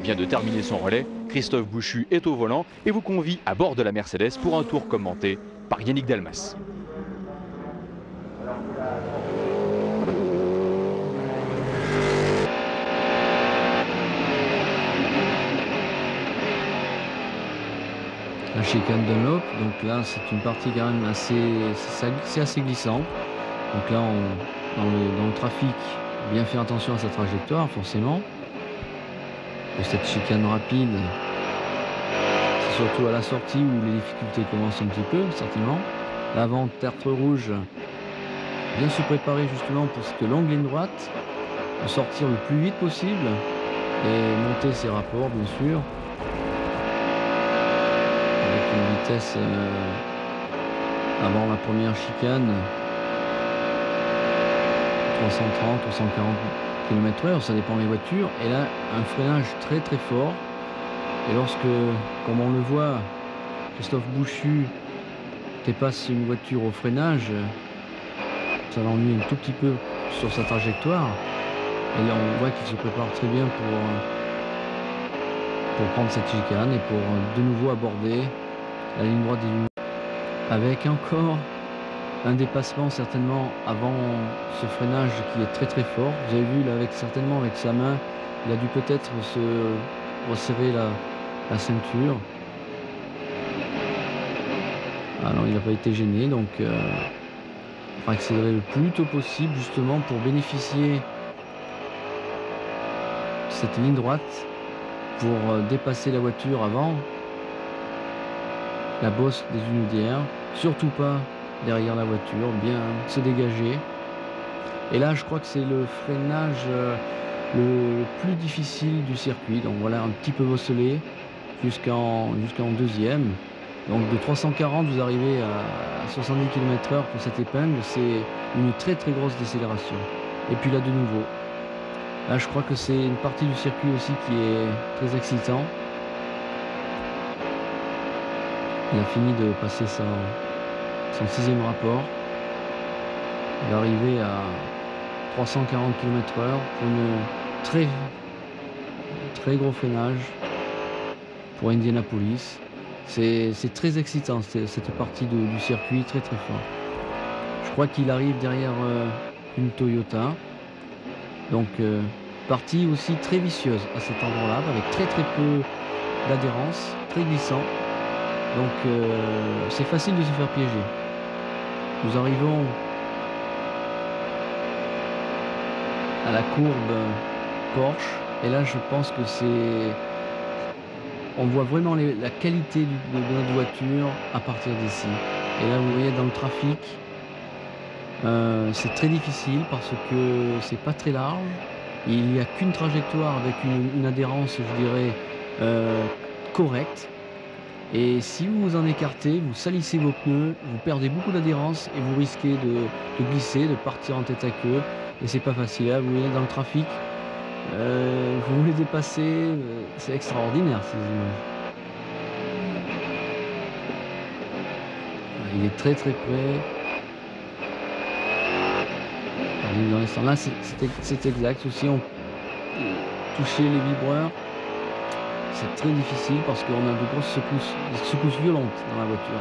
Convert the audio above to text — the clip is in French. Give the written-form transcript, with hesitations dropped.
vient de terminer son relais. Christophe Bouchu est au volant et vous convie à bord de la Mercedes pour un tour commenté par Yannick Dalmas. La chicane Dunlop, donc là c'est une partie quand même c'est assez glissant. Donc là dans le trafic, bien faire attention à sa trajectoire forcément. Et cette chicane rapide, c'est surtout à la sortie où les difficultés commencent un petit peu, certainement. L'avant tertre rouge, bien se préparer justement pour cette longue ligne droite, de sortir le plus vite possible et monter ses rapports bien sûr. Une vitesse avant la première chicane 330 ou 140 km/h, ça dépend des voitures, et là un freinage très très fort, et lorsque, comme on le voit, Christophe Bouchu dépasse une voiture au freinage, ça l'ennuie un tout petit peu sur sa trajectoire, et là on voit qu'il se prépare très bien pour prendre cette chicane et pour de nouveau aborder la ligne droite des lumières, avec encore un dépassement certainement avant ce freinage qui est très très fort. Vous avez vu là certainement avec sa main, il a dû peut-être se resserrer la ceinture. Alors il n'a pas été gêné, donc il va accélérer le plus tôt possible justement pour bénéficier de cette ligne droite pour dépasser la voiture avant la bosse des Hunaudières, surtout pas derrière la voiture, bien se dégager. Et là je crois que c'est le freinage le plus difficile du circuit, donc voilà, un petit peu bosselé jusqu'en deuxième. Donc de 340 vous arrivez à 70 km/h pour cette épingle, c'est une très très grosse décélération. Et puis là de nouveau, là je crois que c'est une partie du circuit aussi qui est très excitant. Il a fini de passer son sixième rapport. Il va arriver à 340 km/h pour une très gros freinage pour Indianapolis. C'est très excitant cette partie du circuit, très très fort. Je crois qu'il arrive derrière une Toyota. Donc partie aussi très vicieuse à cet endroit-là, avec très peu d'adhérence, très glissant. Donc c'est facile de se faire piéger. Nous arrivons à la courbe Porsche, et là je pense que on voit vraiment la qualité de notre voiture à partir d'ici. Et là vous voyez dans le trafic, c'est très difficile parce que c'est pas très large. Il n'y a qu'une trajectoire avec une adhérence, je dirais, correcte. Et si vous vous en écartez, vous salissez vos pneus, vous perdez beaucoup d'adhérence et vous risquez de glisser, de partir en tête à queue. Et c'est pas facile, là, vous voyez dans le trafic, vous voulez dépasser, c'est extraordinaire ces images. Il est très près. Dans l'instant là, c'est exact aussi, on toucher les vibreurs. C'est très difficile parce qu'on a de grosses secousses violentes dans la voiture.